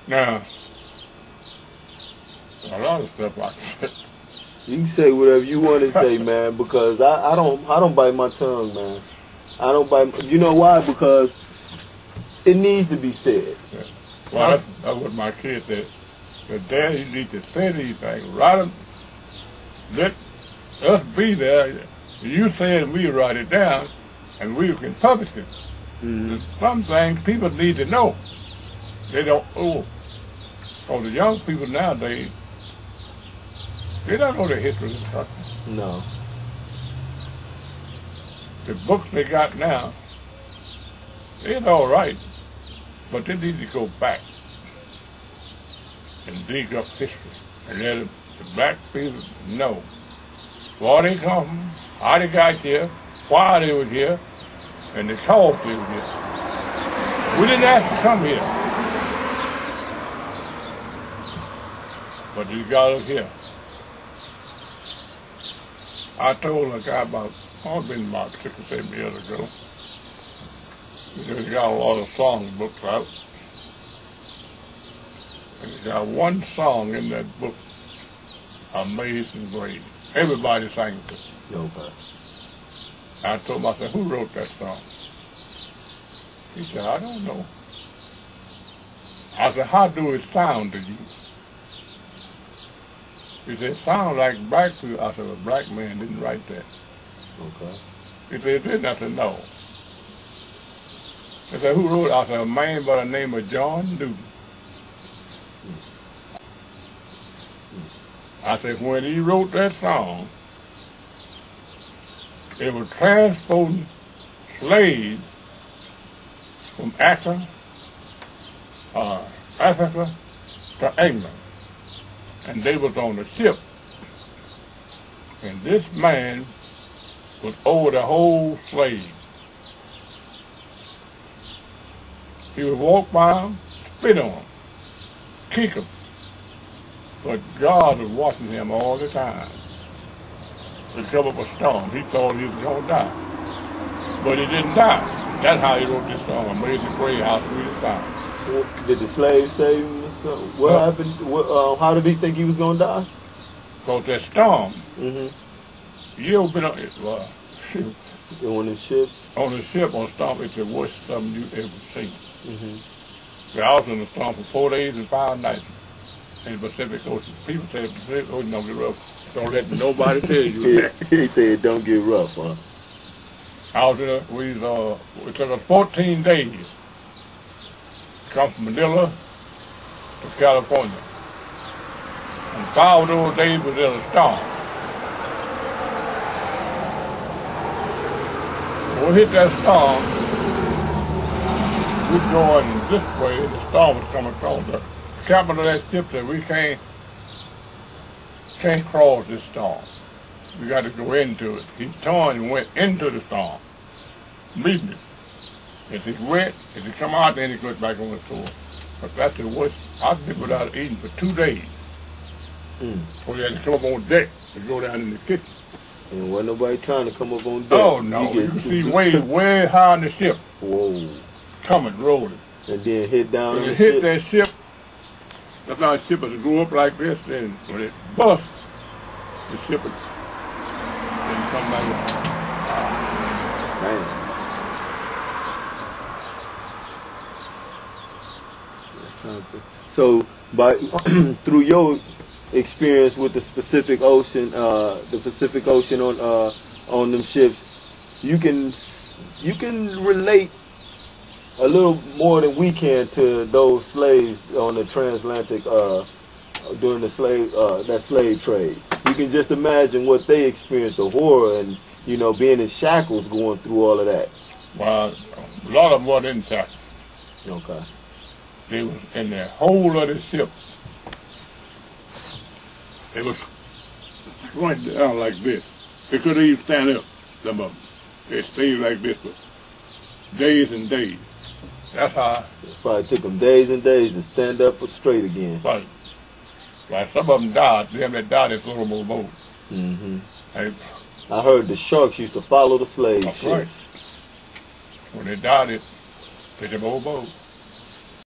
Now, a lot of stuff I can say. You can say whatever you want to say, man, because I don't bite my tongue, man. I don't bite. You know why? Because it needs to be said. Yeah. Well, that's what my kid said. The dad, you need to say these things. Write them. Let us be there. You say it, we write it down, and we can publish it. Mm-hmm. Some things people need to know. They don't. Oh, for the young people nowadays, they don't know the history of the country. No. The books they got now, it's all right, but they need to go back and dig up history and let the black people know where they come from, how they got here, why they were here, and the cause they were here. We didn't ask to come here, but they got us here. I told a guy I've been about 6 or 7 years ago. He's got a lot of song books out. And he's got one song in that book, Amazing Grace. Everybody sings it. Okay. I told him, I said, who wrote that song? He said, I don't know. I said, how do it sound to you? He said, it sounds like black people. I said, a black man didn't write that. Okay. He said, it didn't. I said, no. He said, who wrote it? I said, a man by the name of John Newton. I said, when he wrote that song, it was transporting slaves from Africa to England. And they was on a ship. And this man was over the whole slave. He would walk by them, spit on them, kick them. But God was watching him all the time. To come up a storm. He thought he was going to die. But he didn't die. That's how he wrote this song, Amazing Grace, how sweet it sounds. Did the slaves save him or something? What happened? How did he think he was going to die? Because that storm, Mm-hmm. you ever been on On the ships? on the ship on storm, it's the worst something you ever seen. Mm-hmm. I was in the storm for 4 days and 5 nights in the Pacific Ocean. People say the Pacific Ocean don't get rough. Don't let nobody tell you that. He said don't get rough, huh? I was in it took us 14 days to come from Manila to California. And 5 of those days was in a storm. When we hit that storm, we were going this way, and the storm was coming across. The captain of that ship said, we can't cross this storm. We got to go into it. He turned and went into the storm, meeting it. If it wet, if it come out, then he goes back on the shore. But that's the worst. I've been without eating for 2 days. So you had to come up on deck to go down in the kitchen. And wasn't nobody trying to come up on deck. Oh no, you can see way high on the ship. Whoa. Coming, rolling. And then hit down When on you the hit ship. that ship, that's how the ship would go up like this, then when it busts, the ship would then come back up. Damn. That's something. So, through your experience with the Pacific Ocean on them ships, you can relate a little more than we can to those slaves on the transatlantic during the slave trade. You can just imagine what they experienced, the horror, and being in shackles, going through all of that. Well, a lot of them weren't in shackles. Okay. They was in the whole of the ship. They was right down like this. They couldn't even stand up, some of them. They stayed like this for days and days. That's how. It probably took them days and days to stand up straight again. Right. Like some of them died. Them that died, they threw them on boat. Mm-hmm. And I heard the sharks used to follow the slave that's ships. right. When they died, they took them on boat.